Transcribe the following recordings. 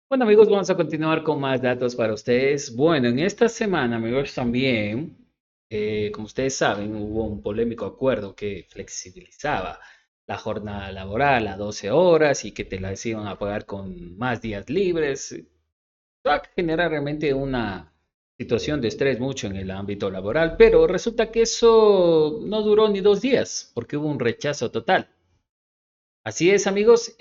Bueno amigos, vamos a continuar con más datos para ustedes. Bueno, en esta semana amigos también, como ustedes saben, hubo un polémico acuerdo que flexibilizaba la jornada laboral a 12 horas y que te las iban a pagar con más días libres. Va a generar realmente una situación de estrés mucho en el ámbito laboral, pero resulta que eso no duró ni 2 días porque hubo un rechazo total. Así es, amigos.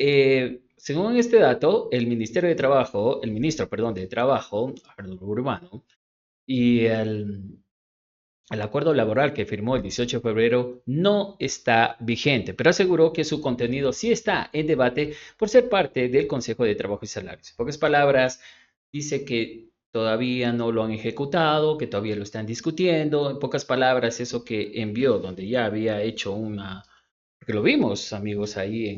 Según este dato, el Ministerio de Trabajo, el ministro, perdón, de Trabajo, Arnulfo Urbano, y el acuerdo laboral que firmó el 18 de febrero no está vigente, pero aseguró que su contenido sí está en debate por ser parte del Consejo de Trabajo y Salarios. En pocas palabras, dice que todavía no lo han ejecutado, que todavía lo están discutiendo. En pocas palabras, eso que envió, donde ya había hecho porque lo vimos, amigos, ahí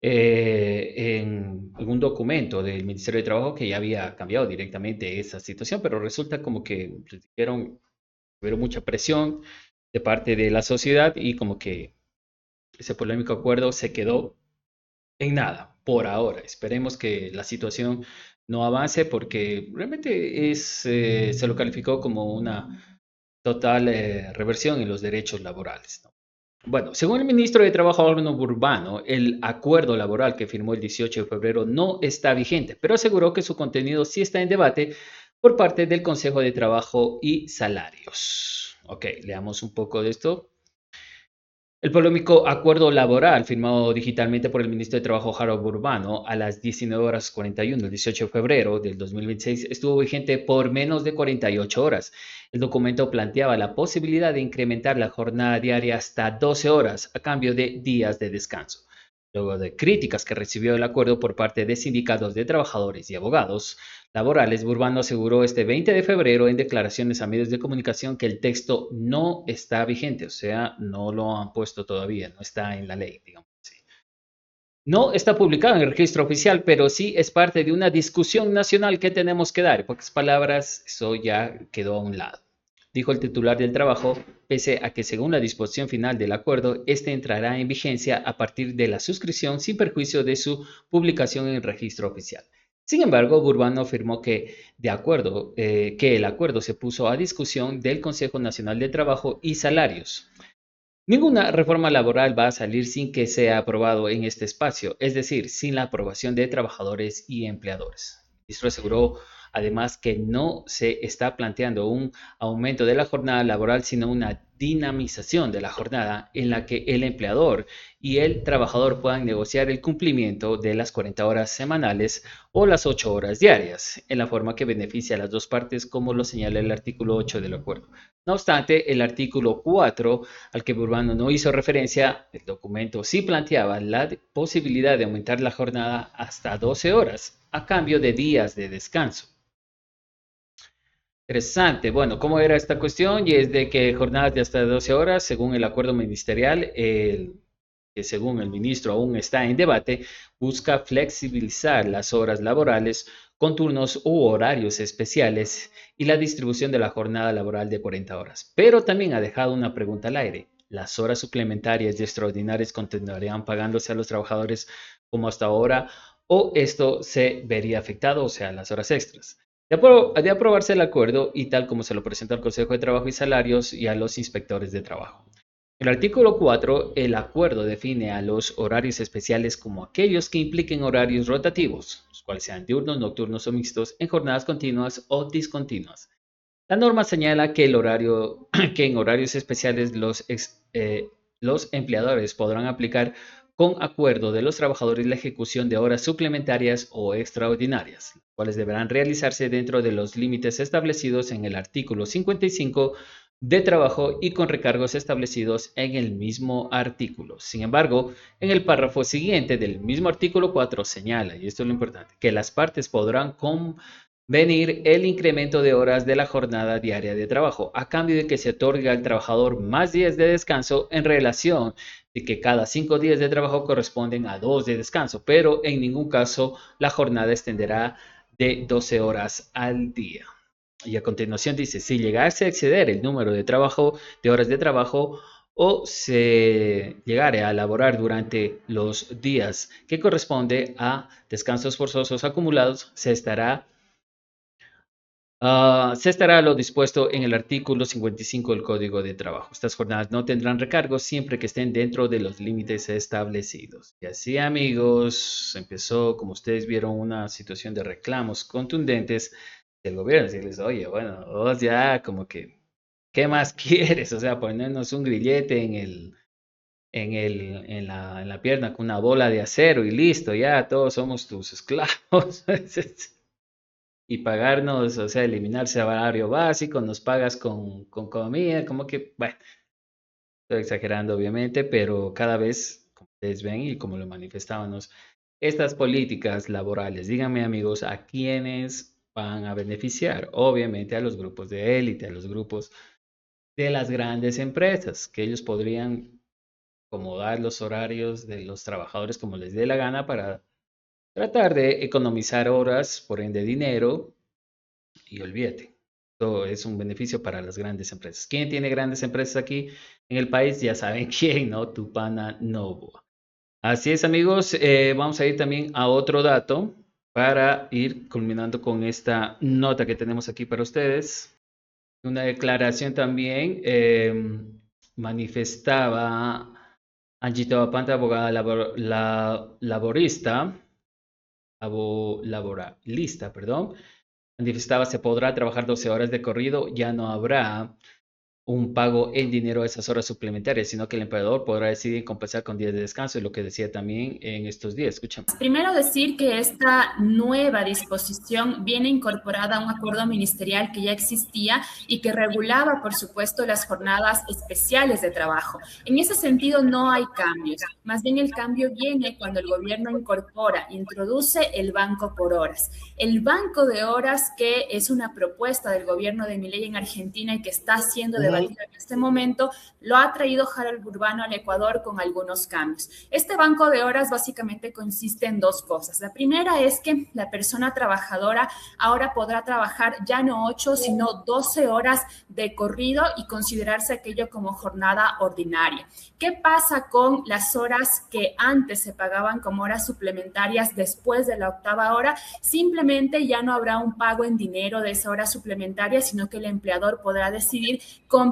en un documento del Ministerio de Trabajo que ya había cambiado directamente esa situación, pero resulta como que les dijeron, tuvieron mucha presión de parte de la sociedad y como que ese polémico acuerdo se quedó en nada por ahora. Esperemos que la situación no avance porque realmente se lo calificó como una total reversión en los derechos laborales, ¿no? Bueno, según el ministro de Trabajo, Arno Burbano, el acuerdo laboral que firmó el 18 de febrero no está vigente, pero aseguró que su contenido sí está en debate por parte del Consejo de Trabajo y Salarios. Ok, leamos un poco de esto. El polémico acuerdo laboral firmado digitalmente por el ministro de Trabajo Harold Burbano a las 19:41 el 18 de febrero del 2026 estuvo vigente por menos de 48 horas. El documento planteaba la posibilidad de incrementar la jornada diaria hasta 12 horas a cambio de días de descanso. Luego de críticas que recibió el acuerdo por parte de sindicatos de trabajadores y abogados laborales, Burbano aseguró este 20 de febrero en declaraciones a medios de comunicación que el texto no está vigente, o sea, no lo han puesto todavía, no está en la ley, digamos así. No está publicado en el registro oficial, pero sí es parte de una discusión nacional que tenemos que dar. En pocas palabras, eso ya quedó a un lado. Dijo el titular del trabajo, pese a que según la disposición final del acuerdo, este entrará en vigencia a partir de la suscripción sin perjuicio de su publicación en el registro oficial. Sin embargo, Burbano afirmó que el acuerdo se puso a discusión del Consejo Nacional de Trabajo y Salarios. Ninguna reforma laboral va a salir sin que sea aprobado en este espacio, es decir, sin la aprobación de trabajadores y empleadores. El ministro aseguró además que no se está planteando un aumento de la jornada laboral, sino una dinamización de la jornada en la que el empleador y el trabajador puedan negociar el cumplimiento de las 40 horas semanales o las 8 horas diarias, en la forma que beneficia a las dos partes, como lo señala el artículo 8 del acuerdo. No obstante, el artículo 4 al que Burbano no hizo referencia, el documento sí planteaba la posibilidad de aumentar la jornada hasta 12 horas a cambio de días de descanso. Interesante. Bueno, ¿cómo era esta cuestión? Y es de que jornadas de hasta 12 horas, según el acuerdo ministerial, que según el ministro aún está en debate, busca flexibilizar las horas laborales con turnos u horarios especiales y la distribución de la jornada laboral de 40 horas. Pero también ha dejado una pregunta al aire. ¿Las horas suplementarias y extraordinarias continuarían pagándose a los trabajadores como hasta ahora o esto se vería afectado, o sea, las horas extras? De aprobarse el acuerdo y tal como se lo presentó al Consejo de Trabajo y Salarios y a los inspectores de trabajo. El artículo 4, el acuerdo define a los horarios especiales como aquellos que impliquen horarios rotativos, los cuales sean diurnos, nocturnos o mixtos, en jornadas continuas o discontinuas. La norma señala que, que en horarios especiales los empleadores podrán aplicar con acuerdo de los trabajadores la ejecución de horas suplementarias o extraordinarias, las cuales deberán realizarse dentro de los límites establecidos en el artículo 55 de trabajo y con recargos establecidos en el mismo artículo. Sin embargo, en el párrafo siguiente del mismo artículo 4 señala, y esto es lo importante, que las partes podrán venir el incremento de horas de la jornada diaria de trabajo, a cambio de que se otorgue al trabajador más días de descanso en relación de que cada 5 días de trabajo corresponden a 2 de descanso, pero en ningún caso la jornada extenderá de 12 horas al día. Y a continuación dice, si llegase a exceder el número de horas de trabajo o se llegare a laborar durante los días que corresponde a descansos forzosos acumulados, se estará lo dispuesto en el artículo 55 del Código de Trabajo. Estas jornadas no tendrán recargos siempre que estén dentro de los límites establecidos. Y así, amigos, empezó, como ustedes vieron, una situación de reclamos contundentes del gobierno. Decirles, oye, bueno, vos ya como que, ¿qué más quieres? O sea, ponernos un grillete en la pierna con una bola de acero y listo, ya todos somos tus esclavos. Y pagarnos, o sea, eliminar el salario básico, nos pagas con comida, como que, bueno, estoy exagerando obviamente, pero cada vez, como ustedes ven y como lo manifestábamos, estas políticas laborales, díganme amigos, ¿a quiénes van a beneficiar? Obviamente a los grupos de élite, a los grupos de las grandes empresas, que ellos podrían acomodar los horarios de los trabajadores como les dé la gana para tratar de economizar horas, por ende dinero, y olvídate. Todo es un beneficio para las grandes empresas. ¿Quién tiene grandes empresas aquí en el país? Ya saben quién, ¿no? Tupana Novo. Así es, amigos. Vamos a ir también a otro dato para ir culminando con esta nota que tenemos aquí para ustedes. Una declaración también manifestaba Angie Panta, abogada laboralista, perdón, manifestaba se podrá trabajar 12 horas de corrido, ya no habrá un pago en dinero a esas horas suplementarias, sino que el empleador podrá decidir compensar con días de descanso, y lo que decía también en estos días. Escuchamos. Primero decir que esta nueva disposición viene incorporada a un acuerdo ministerial que ya existía y que regulaba, por supuesto, las jornadas especiales de trabajo. En ese sentido no hay cambios. Más bien el cambio viene cuando el gobierno introduce el banco por horas. El banco de horas, que es una propuesta del gobierno de Milei en Argentina y que está siendo debatida en este momento, lo ha traído Harold Urbano al Ecuador con algunos cambios. Este banco de horas básicamente consiste en dos cosas. La primera es que la persona trabajadora ahora podrá trabajar ya no 8, sino 12 horas de corrido y considerarse aquello como jornada ordinaria. ¿Qué pasa con las horas que antes se pagaban como horas suplementarias después de la octava hora? Simplemente ya no habrá un pago en dinero de esa hora suplementaria, sino que el empleador podrá decidir compensar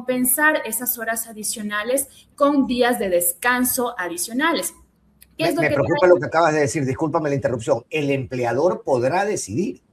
esas horas adicionales con días de descanso adicionales. Me preocupa lo que acabas de decir, discúlpame la interrupción. El empleador podrá decidir.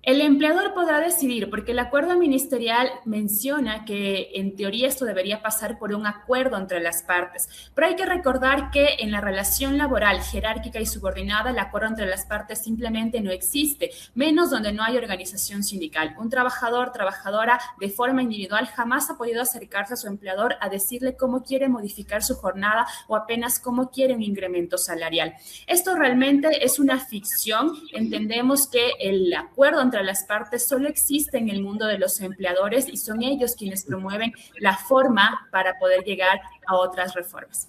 El empleador podrá decidir, porque el acuerdo ministerial menciona que en teoría esto debería pasar por un acuerdo entre las partes, pero hay que recordar que en la relación laboral jerárquica y subordinada el acuerdo entre las partes simplemente no existe, menos donde no hay organización sindical. Un trabajador, trabajadora de forma individual jamás ha podido acercarse a su empleador a decirle cómo quiere modificar su jornada o apenas cómo quiere un incremento salarial. Esto realmente es una ficción. Entendemos que el acuerdo entre las partes solo existe en el mundo de los empleadores y son ellos quienes promueven la forma para poder llegar a otras reformas.